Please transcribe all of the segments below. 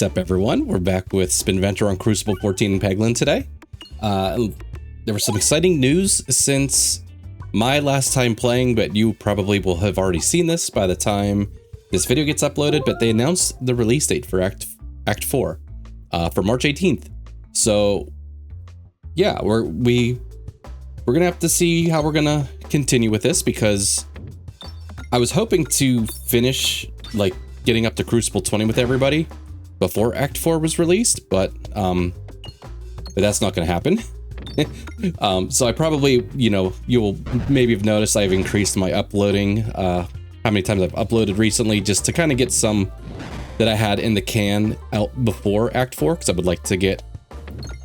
What's up, everyone? We're back with Spinventor on Cruciball 14 and Peglin today. There was some exciting news since my last time playing, but you probably will have already seen this by the time this video gets uploaded, but they announced the release date for Act 4 for March 18th. So yeah, we're gonna have to see how we're gonna continue with this, because I was hoping to finish like getting up to Cruciball 20 with everybody before Act 4 was released, but that's not gonna happen. So I probably, you will maybe have noticed I've increased my uploading, how many times I've uploaded recently, just to kind of get some that I had in the can out before Act 4, because I would like to get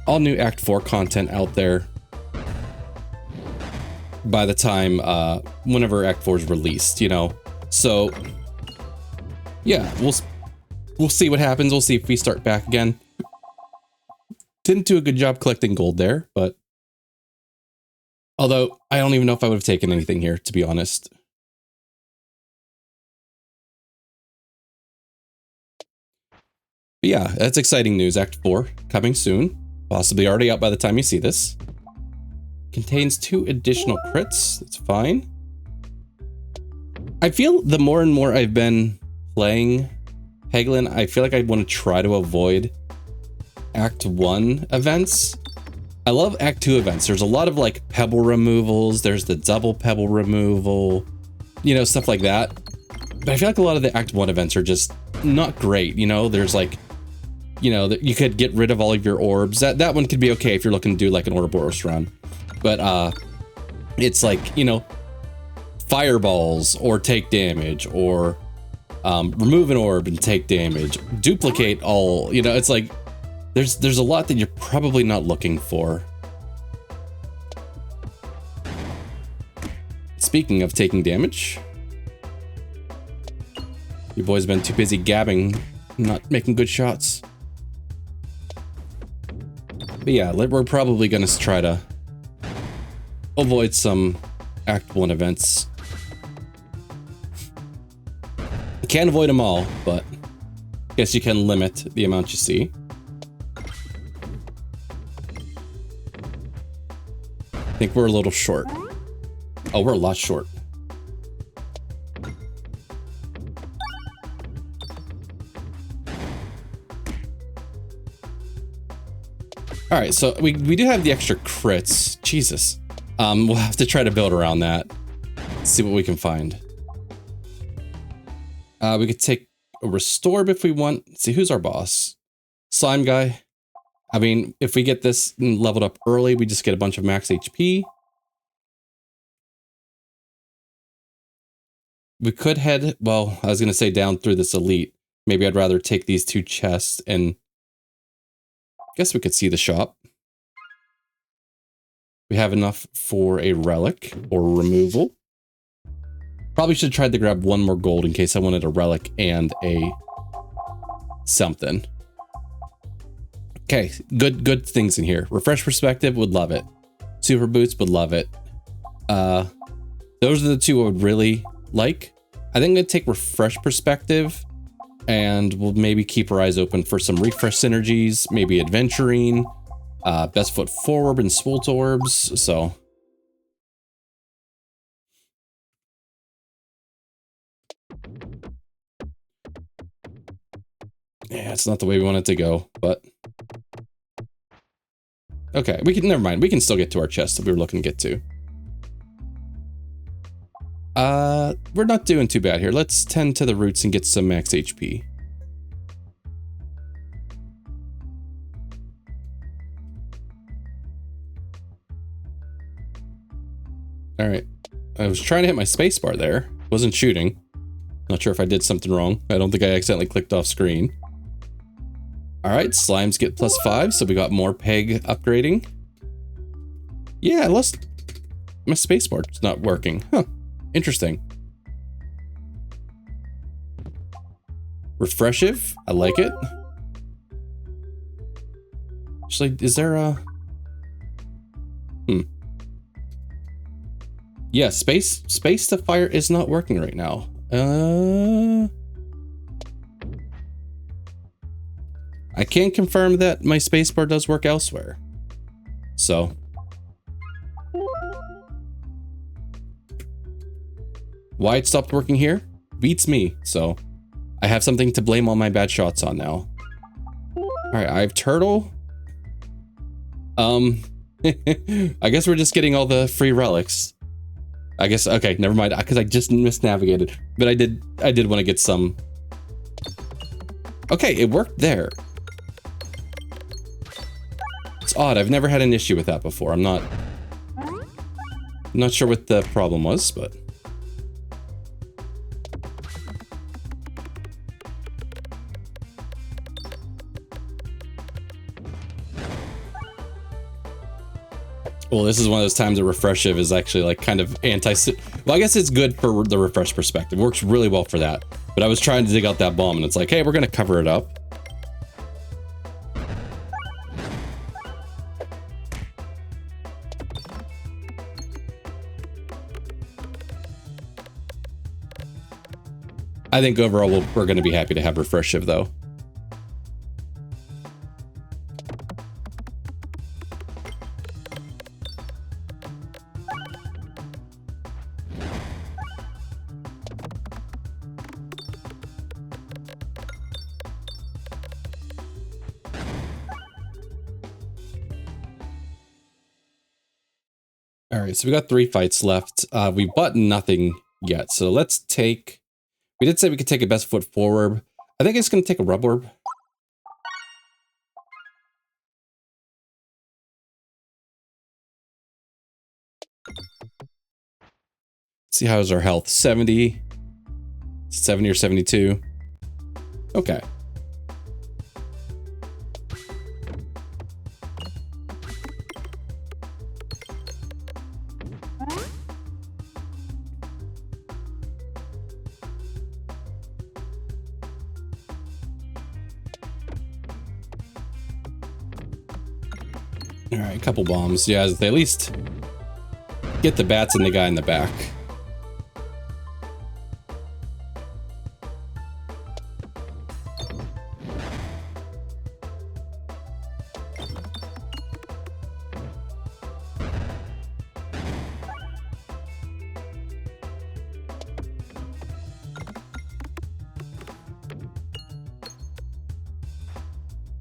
all new Act 4 content out there by the time, whenever Act 4 is released, So yeah, we'll see what happens. We'll see if we start back again. Didn't do a good job collecting gold there, but although I don't even know if I would have taken anything here, to be honest. But yeah, that's exciting news. Act 4 coming soon, possibly already out by the time you see this. Contains 2 additional crits. That's fine. I feel the more and more I've been playing Peglin, I feel like I want to try to avoid Act 1 events. I love Act 2 events. There's a lot of like pebble removals. There's the double pebble removal, stuff like that. But I feel like a lot of the Act 1 events are just not great. There's like, you could get rid of all of your orbs. That one could be okay if you're looking to do like an Ouroboros run. But it's like, fireballs or take damage, or remove an orb and take damage, duplicate all, it's like there's a lot that you're probably not looking for. Speaking of taking damage, your boy's been too busy gabbing, not making good shots. But yeah, we're probably gonna try to avoid some Act 1 events. You can't avoid them all, but I guess you can limit the amount you see. I think we're a little short. Oh, we're a lot short. All right, so we do have the extra crits. Jesus. We'll have to try to build around that. See what we can find. We could take a restore if we want. Let's see, who's our boss? Slime guy. I mean, if we get this leveled up early, we just get a bunch of max HP. We could head, well, I was going to say down through this elite. Maybe I'd rather take these 2 chests, and I guess we could see the shop. We have enough for a relic or removal. Probably should have tried to grab 1 more gold in case I wanted a relic and a something. Okay, good things in here. Refresh perspective, would love it. Super boots, would love it. Those are the 2 I would really like. I think I'm gonna take refresh perspective, and we'll maybe keep our eyes open for some refresh synergies, maybe adventuring, best foot forward and swolt orbs. So yeah, it's not the way we want it to go, but okay, never mind. We can still get to our chest that we were looking to get to. We're not doing too bad here. Let's tend to the roots and get some max HP. All right. I was trying to hit my spacebar there. Wasn't shooting. Not sure if I did something wrong. I don't think I accidentally clicked off screen. All right, slimes get +5, so we got more peg upgrading. Yeah, I lost my spacebar. It's not working. Huh. Interesting. Refreshive. I like it. Actually, is there a... Yeah, space to fire is not working right now. I can confirm that my spacebar does work elsewhere. So. Why it stopped working here? Beats me, so I have something to blame all my bad shots on now. Alright, I have turtle. I guess we're just getting all the free relics. I guess, okay, never mind, because I just misnavigated. But I did want to get some. Okay, it worked there. It's odd, I've never had an issue with that before. I'm not sure what the problem was, but. Well, this is one of those times that refreshive is actually like kind of well, I guess it's good for the refresh perspective. It works really well for that. But I was trying to dig out that bomb and it's like, hey, we're gonna cover it up. I think overall we're gonna be happy to have refreshive though. All right, so we got 3 fights left. We bought nothing yet, so let's take. We did say we could take a best foot forward. I think it's going to take a rub orb. See how's our health? 70, 70 or 72. Okay. All right, a couple bombs. Yeah, they at least get the bats and the guy in the back.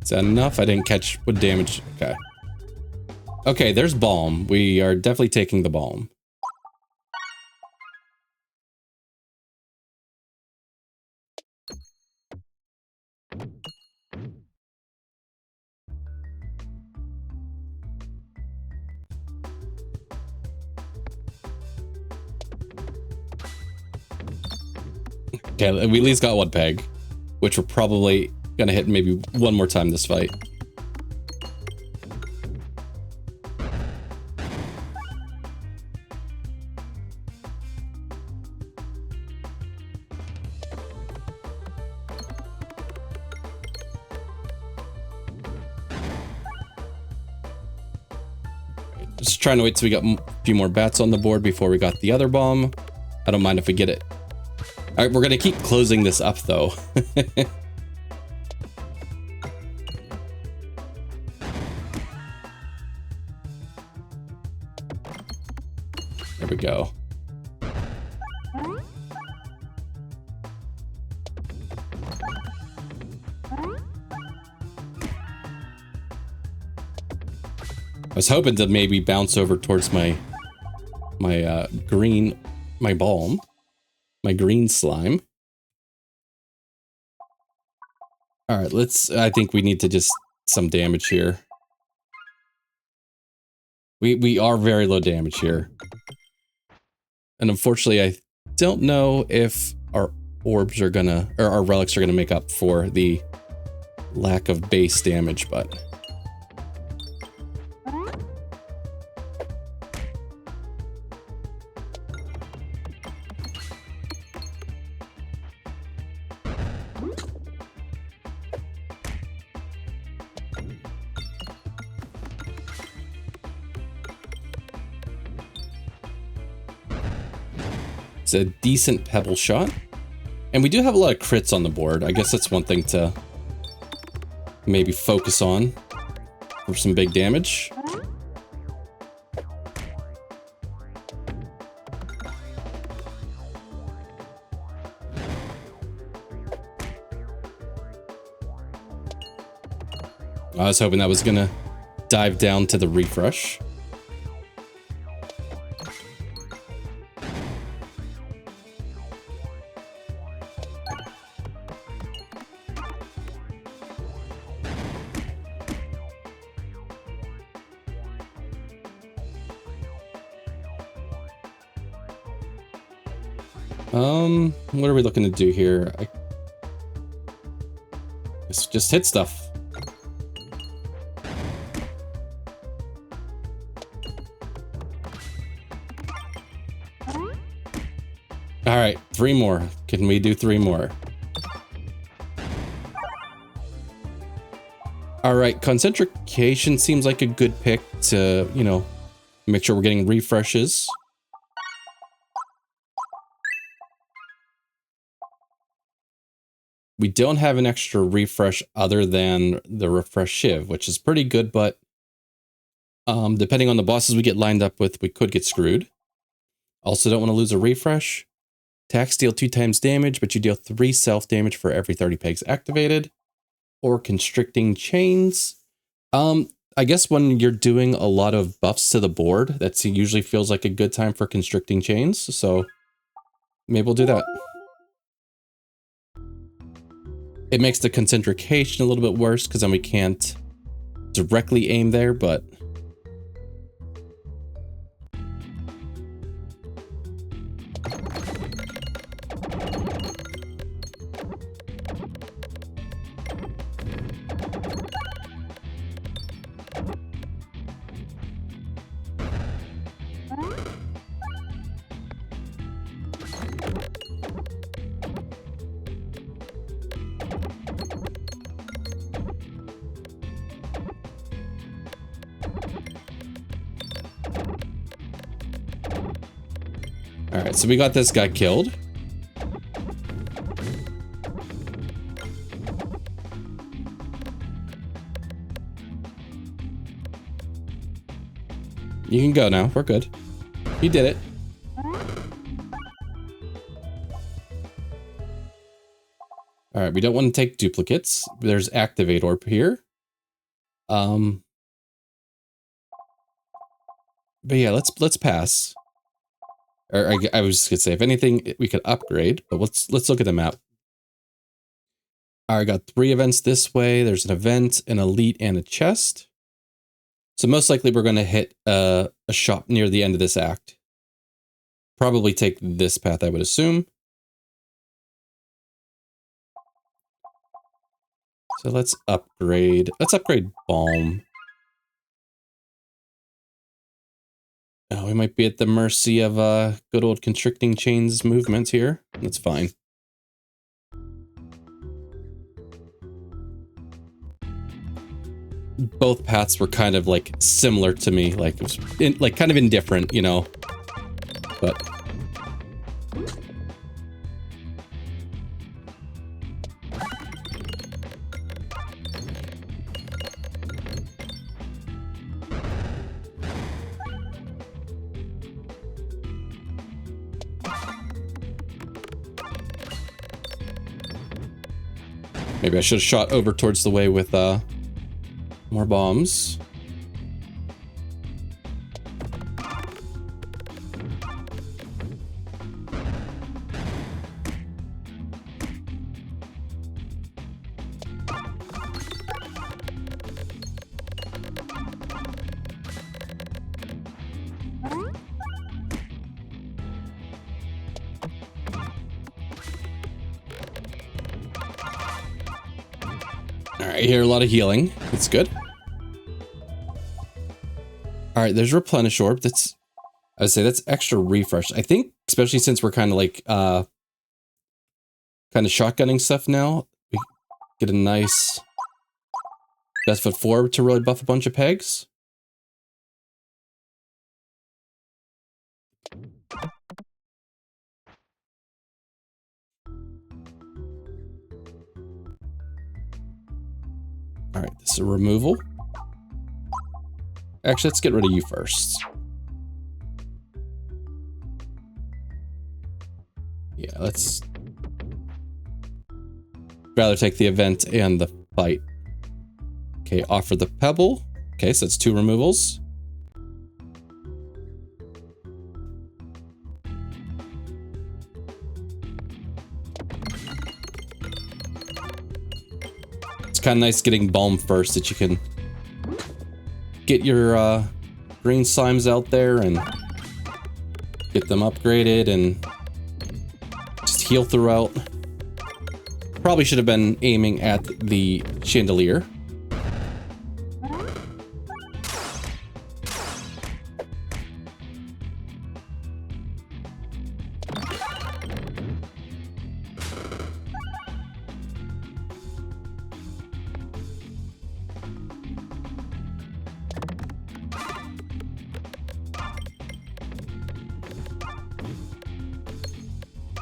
Is that enough? I didn't catch what damage. Okay. Okay, there's balm. We are definitely taking the balm. Okay, we at least got 1 peg, which we're probably gonna hit maybe 1 more time this fight. Just trying to wait till we got a few more bats on the board before we got the other bomb. I don't mind if we get it. All right, we're gonna keep closing this up though. There we go. I was hoping to maybe bounce over towards my green balm, my green slime. All right, I think we need to just some damage here. We are very low damage here. And unfortunately, I don't know if our orbs are gonna, or our relics are gonna make up for the lack of base damage, but. It's a decent pebble shot. And we do have a lot of crits on the board. I guess that's one thing to maybe focus on for some big damage. I was hoping that was gonna dive down to the refresh. What are we looking to do here? I guess just hit stuff. All right, 3 more. Can we do 3 more? All right, Concentrication seems like a good pick to, you know, make sure we're getting refreshes. We don't have an extra refresh other than the refresh shiv, which is pretty good, but depending on the bosses we get lined up with, we could get screwed. Also don't want to lose a refresh. Attacks deal 2 times damage, but you deal 3 self damage for every 30 pegs activated. Or constricting chains. I guess when you're doing a lot of buffs to the board, that usually feels like a good time for constricting chains. So maybe we'll do that. It makes the concentrication a little bit worse because then we can't directly aim there, but all right, so we got this guy killed. You can go now. We're good. You did it. All right, we don't want to take duplicates. There's Activate Orb here. But yeah, let's pass. Or I was just gonna say, if anything, we could upgrade. But let's look at the map. All right, got 3 events this way. There's an event, an elite, and a chest. So most likely we're going to hit a shop near the end of this act. Probably take this path, I would assume. So let's upgrade. Let's upgrade Balm. Oh, we might be at the mercy of good old Constricting Chains movement here. That's fine. Both paths were kind of like similar to me, like it was like kind of indifferent, you know. But maybe I should have shot over towards the way with more bombs. I hear a lot of healing. That's good. All right, there's Replenish Orb. That's, I would say that's extra refresh. I think, especially since we're kind of like, kind of shotgunning stuff now, we get a nice best foot forward to really buff a bunch of pegs. All right, this is a removal. Actually, let's get rid of you first. Yeah, let's rather take the event and the fight. Okay, offer the Pebble. Okay, so that's 2 removals. It's kind of nice getting Balm first, that you can get your green slimes out there and get them upgraded and just heal throughout. Probably should have been aiming at the chandelier.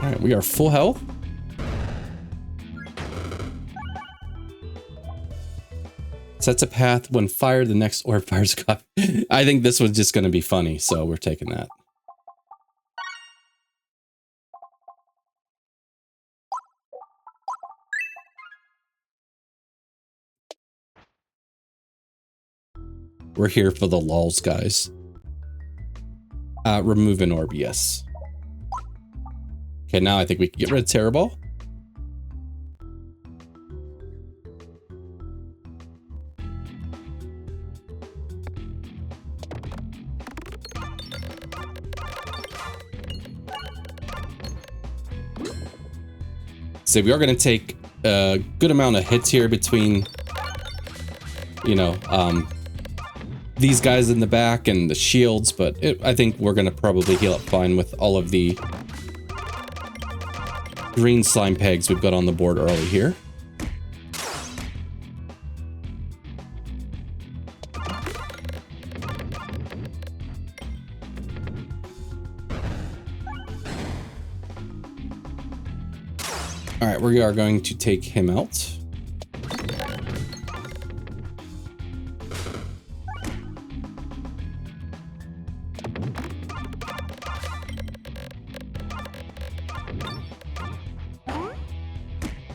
All right, we are full health. Sets a path when fired, the next orb fires a copy. I think this was just going to be funny, so we're taking that. We're here for the lulz, guys. Remove an orb, yes. Okay, now I think we can get rid of Terriball. So we are going to take a good amount of hits here between, you know, these guys in the back and the shields, but I think we're going to probably heal up fine with all of the green slime pegs we've got on the board early here. All right, we are going to take him out.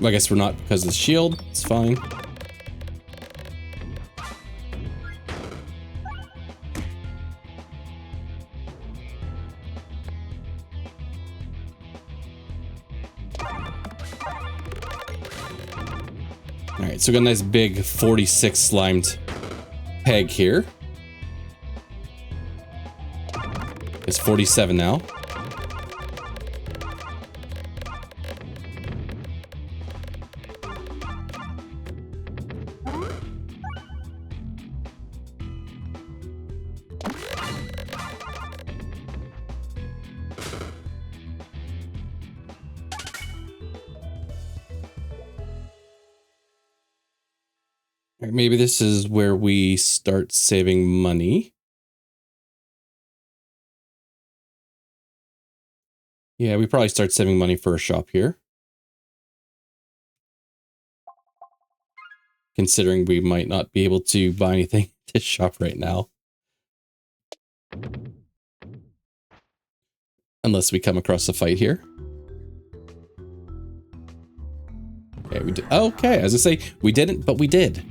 I guess we're not because of the shield. It's fine. All right, so we got a nice big 46 slimed peg here. It's 47 now. Maybe this is where we start saving money. Yeah, we probably start saving money for a shop here. Considering we might not be able to buy anything at this shop right now. Unless we come across a fight here. Okay, we did. Okay, as I say, we didn't, but we did.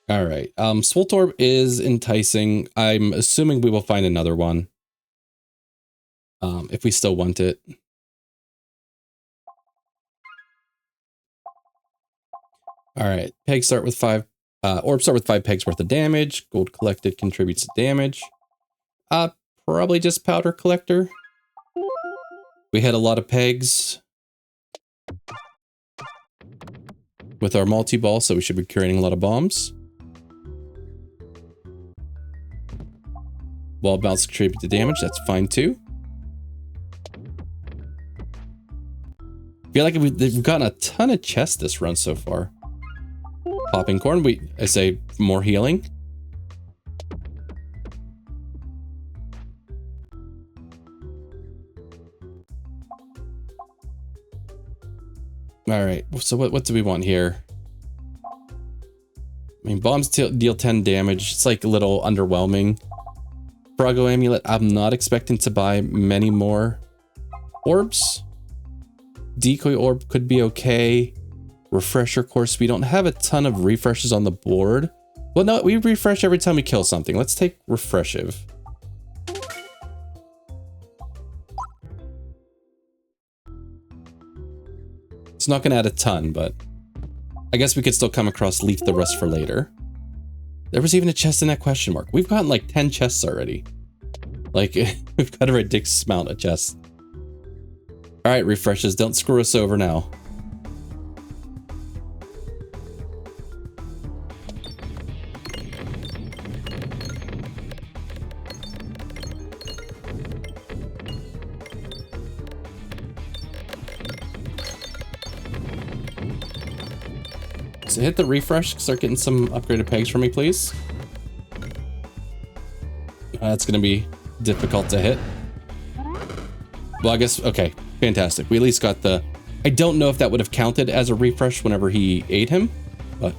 All right. Swoltorb is enticing. I'm assuming we will find another one. If we still want it. All right. Pegs start with 5. Orbs start with 5 pegs worth of damage. Gold collected contributes to damage. Probably just powder collector. We had a lot of pegs. with our multi-ball, so we should be creating a lot of bombs. Wall bounce contribute to damage, that's fine too. I feel like we've gotten a ton of chests this run so far. Popping corn, I say more healing. All right, so what do we want here? I mean, bombs deal 10 damage. It's like a little underwhelming. Froggo Amulet, I'm not expecting to buy many more orbs. Decoy Orb could be okay. Refresher course, we don't have a ton of refreshes on the board. Well, no, we refresh every time we kill something. Let's take Refreshive. It's not gonna add a ton, but I guess we could still come across Leaf the Rust for later. There was even a chest in that question mark. We've gotten like 10 chests already. Like, we've got a ridiculous amount of chests. All right, refreshes, don't screw us over now. So hit the refresh, start getting some upgraded pegs for me, please. That's gonna be difficult to hit. Well, I guess, okay, fantastic. We at least got the... I don't know if that would have counted as a refresh whenever he ate him, but...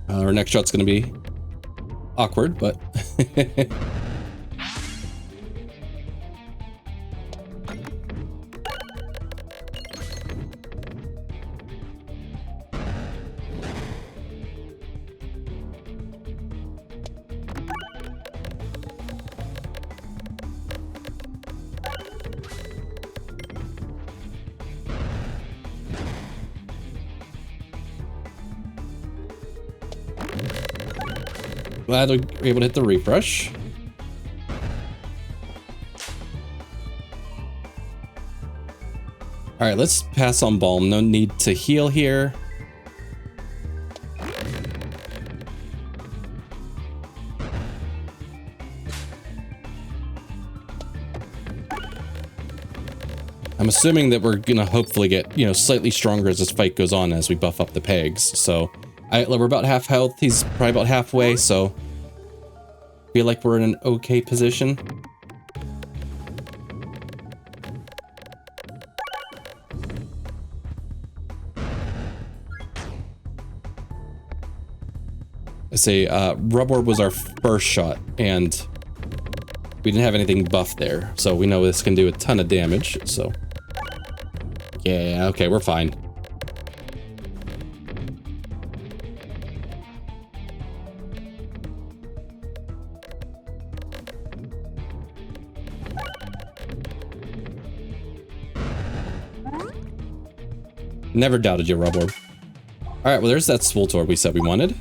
our next shot's gonna be awkward, but... Glad we were able to hit the refresh. All right, let's pass on Balm. No need to heal here. I'm assuming that we're gonna hopefully get, you know, slightly stronger as this fight goes on as we buff up the pegs. So we're about half health. He's probably about halfway, so feel like we're in an okay position. I say Rub Orb was our first shot, and we didn't have anything buffed there, so we know this can do a ton of damage. So yeah, okay, we're fine. Never doubted you, Rub Orb. All right, well, there's that Swolt Orb we said we wanted.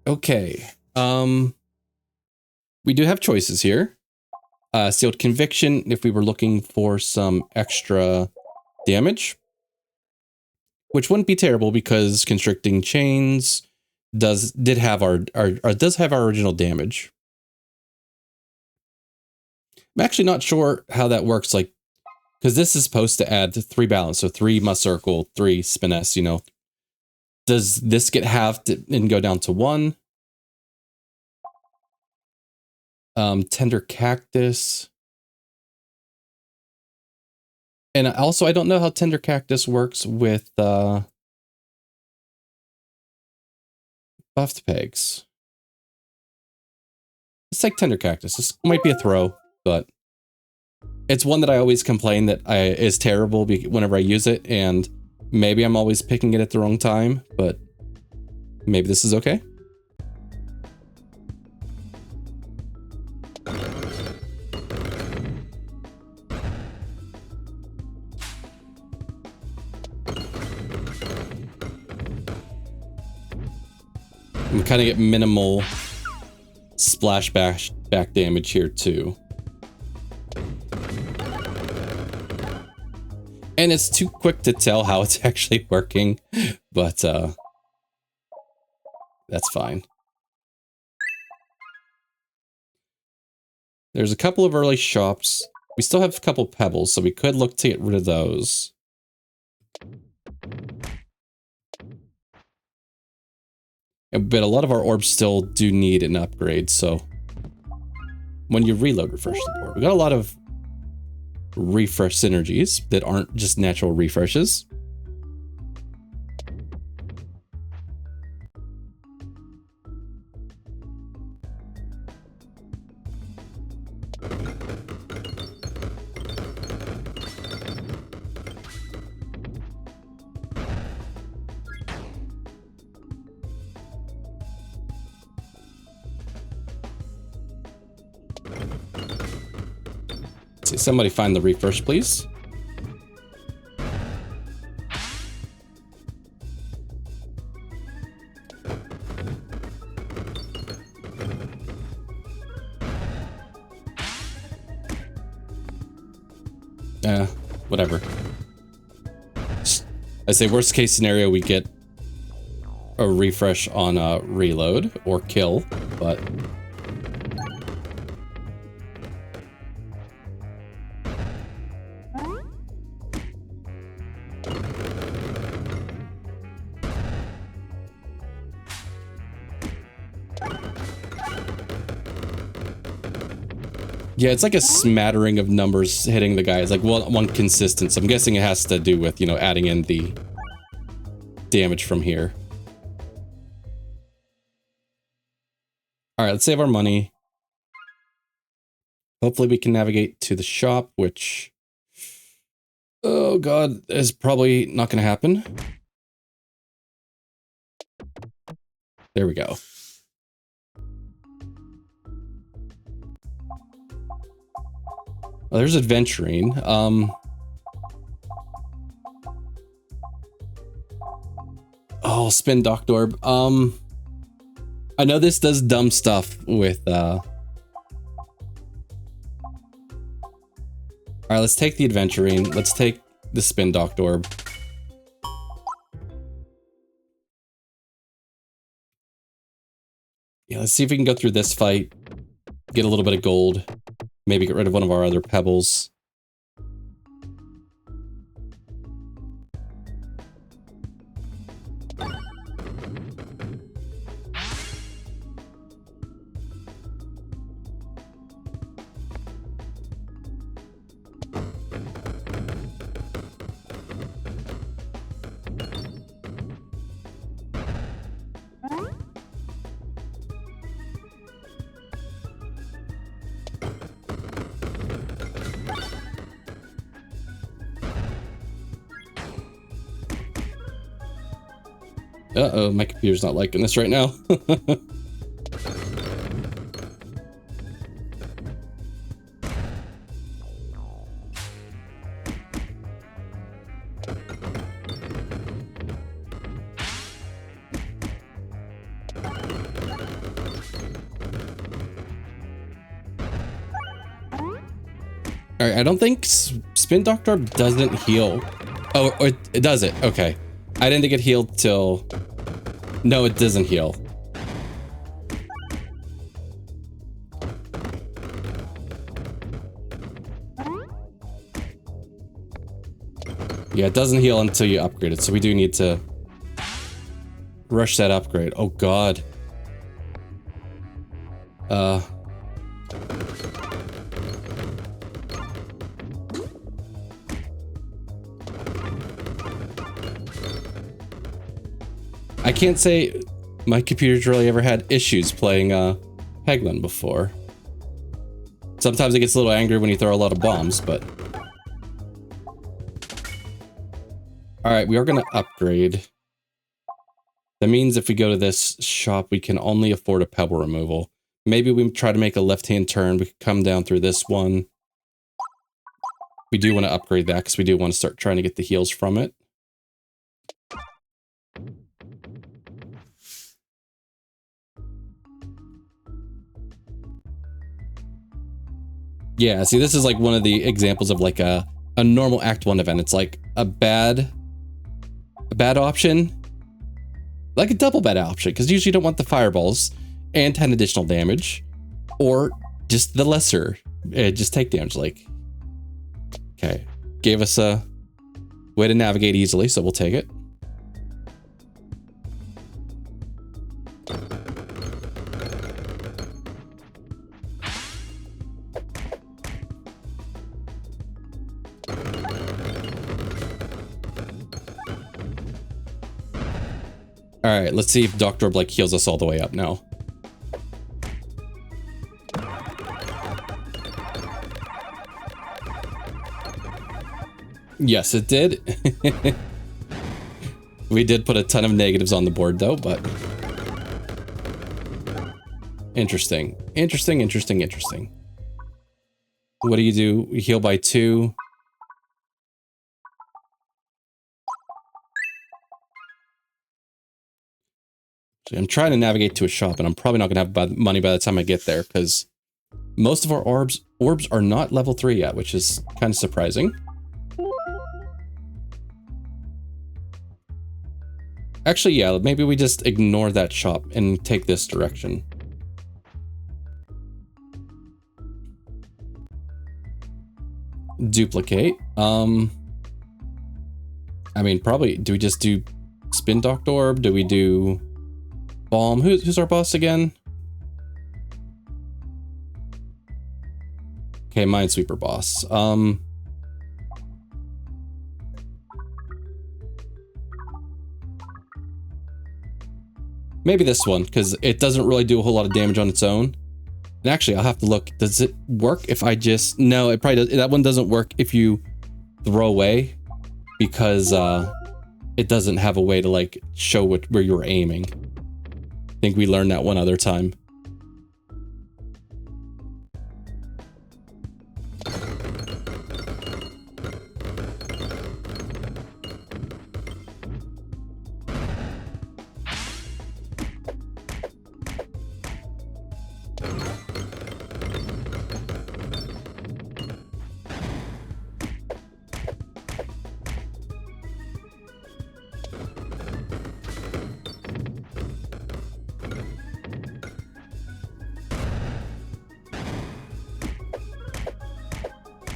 Okay, we do have choices here. Sealed Conviction, if we were looking for some extra damage, which wouldn't be terrible because Constricting Chains does have our original damage. I'm actually not sure how that works, like, because this is supposed to add 3 balance, so 3 Must Circle, 3 Spiness, you know. Does this get halved and go down to 1? Tender Cactus. And also, I don't know how Tender Cactus works with buffed pegs. Let's take Tender Cactus. This might be a throw, but It's one that I always complain that is terrible whenever I use it, and maybe I'm always picking it at the wrong time, but maybe this is okay. We kind of get minimal splashback damage here too. And it's too quick to tell how it's actually working, but that's fine. There's a couple of early shops. We still have a couple pebbles, so we could look to get rid of those. But a lot of our orbs still do need an upgrade, so when you reload, refresh the board. We got a lot of refresh synergies that aren't just natural refreshes. Somebody find the refresh, please. Whatever. I say worst case scenario, we get a refresh on a reload or kill, but yeah, it's like a smattering of numbers hitting the guy. It's like one consistent. So I'm guessing it has to do with, you know, adding in the damage from here. All right, let's save our money. Hopefully we can navigate to the shop, which, oh God, is probably not going to happen. There we go. Oh, there's adventuring. Oh, spin Docked Orb. I know this does dumb stuff with all right, let's take the adventuring. Let's take the spin Docked Orb. Yeah, let's see if we can go through this fight. Get a little bit of gold. Maybe get rid of one of our other pebbles. Uh-oh, my computer's not liking this right now. Alright, I don't think Spin Docked Orb doesn't heal. Oh, it does it. Okay. I didn't think it healed till... No, it doesn't heal. Yeah, it doesn't heal until you upgrade it, so we do need to rush that upgrade. Oh God. I can't say my computer's really ever had issues playing Peglin before. Sometimes it gets a little angry when you throw a lot of bombs, but... Alright, we are going to upgrade. That means if we go to this shop, we can only afford a pebble removal. Maybe we try to make a left-hand turn. We can come down through this one. We do want to upgrade that because we do want to start trying to get the heals from it. Yeah, see, this is like one of the examples of like a normal Act 1 event. It's like a bad option, like a double bad option, because usually you don't want the fireballs and 10 additional damage, or just the lesser, just take damage. Like, okay, gave us a way to navigate easily, so we'll take it. All right, let's see if Dr. Blake heals us all the way up now. Yes, it did. We did put a ton of negatives on the board though, but... Interesting. Interesting, interesting, interesting. What do? You heal by 2. I'm trying to navigate to a shop, and I'm probably not going to have money by the time I get there, because most of our orbs are not level 3 yet, which is kind of surprising. Actually, yeah, maybe we just ignore that shop and take this direction. Duplicate. I mean, probably, do we just do Spin Doctor Orb? Do we do... Bomb. Who's our boss again? Okay, Minesweeper boss. Maybe this one, because it doesn't really do a whole lot of damage on its own. And actually, I'll have to look. Does it work if I just... No, it probably does. That one doesn't work if you throw away, because it doesn't have a way to like show where you're aiming. I think we learned that one other time.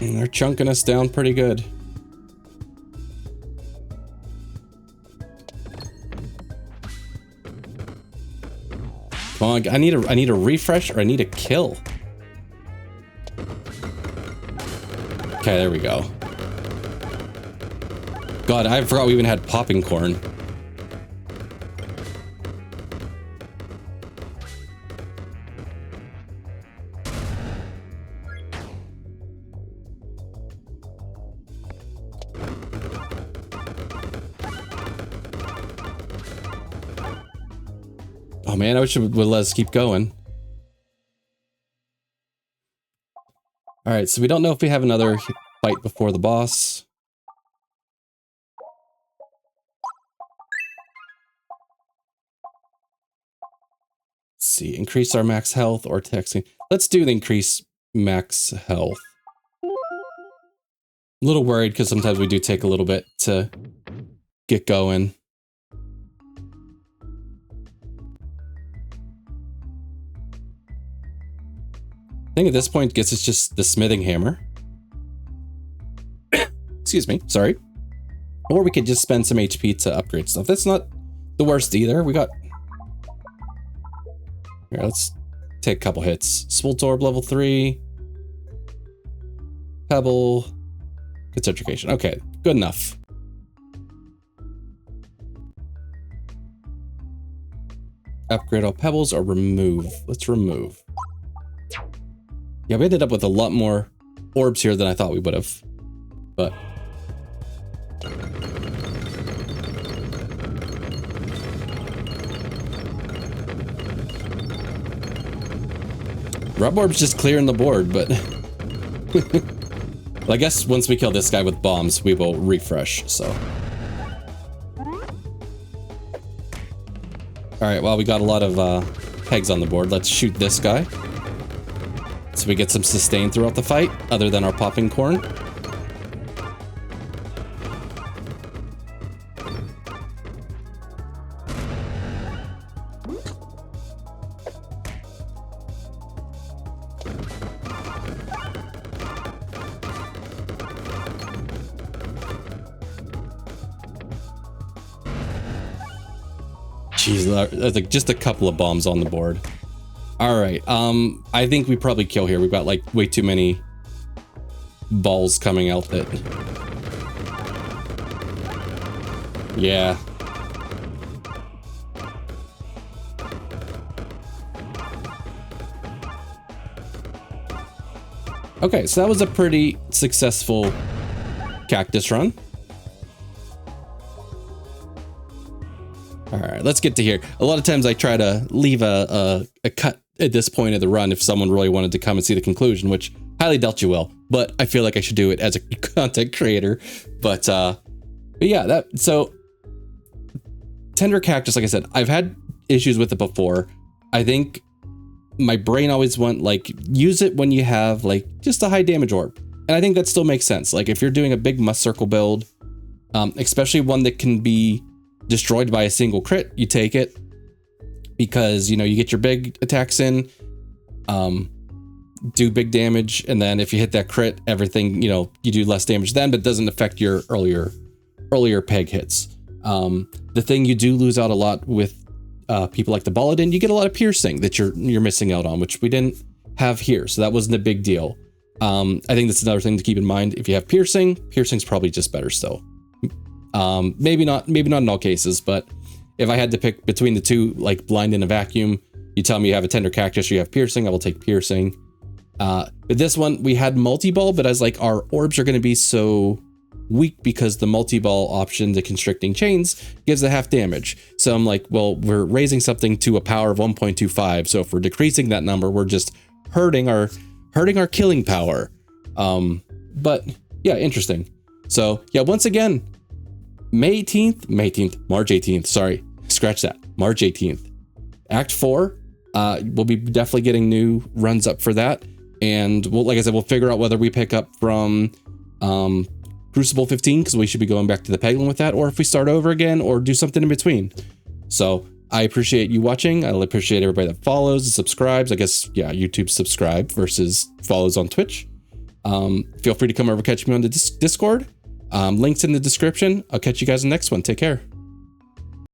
They're chunking us down pretty good. Come on, I need a refresh, or I need a kill. Okay, there we go. God, I forgot we even had popping corn. Oh man, I wish it would let us keep going. Alright, so we don't know if we have another fight before the boss. Let's see, increase our max health or texting. Let's do the increase max health. A little worried because sometimes we do take a little bit to get going. I think at this point, guess it's just the smithing hammer. Excuse me, sorry. Or we could just spend some HP to upgrade stuff. That's not the worst either. We got... Here, let's take a couple hits. Swolt Orb level 3. Pebble. Concentration. Okay, good enough. Upgrade all pebbles or remove. Let's remove. Yeah, we ended up with a lot more orbs here than I thought we would have. But Rub Orb's just clearing the board, but well, I guess once we kill this guy with bombs, we will refresh, so. Alright, well, we got a lot of pegs on the board. Let's shoot this guy. So we get some sustain throughout the fight, other than our popping corn. Jeez, like just a couple of bombs on the board. All right, I think we probably kill here. We've got like way too many balls coming out that... Yeah. Okay, so that was a pretty successful cactus run. All right, let's get to here. A lot of times I try to leave a cut at this point of the run if someone really wanted to come and see the conclusion, which highly doubt you will, but I feel like I should do it as a content creator. But yeah, so Tender Cactus, like I said, I've had issues with it before. I think my brain always went like, use it when you have like just a high damage orb. And I think that still makes sense. Like if you're doing a big must circle build, especially one that can be destroyed by a single crit, you take it because, you know, you get your big attacks in, do big damage, and then if you hit that crit, everything, you know, you do less damage then, but it doesn't affect your earlier peg hits. The thing you do lose out a lot with people like the Baladin, you get a lot of piercing that you're missing out on, which we didn't have here, so that wasn't a big deal. I think that's another thing to keep in mind. If you have piercing's probably just better still. Maybe not in all cases, but if I had to pick between the two, like blind in a vacuum, you tell me you have a Tender Cactus, you have piercing, I will take piercing. But this one, we had multi-ball, but I was like, our orbs are going to be so weak because the multi-ball option, the constricting chains, gives a half damage. So I'm like, well, we're raising something to a power of 1.25. So if we're decreasing that number, we're just hurting our killing power. But yeah, interesting. So yeah, once again, March 18th, sorry, scratch that, March 18th. Act 4, we'll be definitely getting new runs up for that. And we'll, like I said, we'll figure out whether we pick up from Cruciball 15, because we should be going back to the Peglin with that, or if we start over again, or do something in between. So I appreciate you watching. I appreciate everybody that follows and subscribes. I guess, yeah, YouTube subscribe versus follows on Twitch. Feel free to come over and catch me on the Discord. Links in the description. I'll catch you guys in the next one. Take care.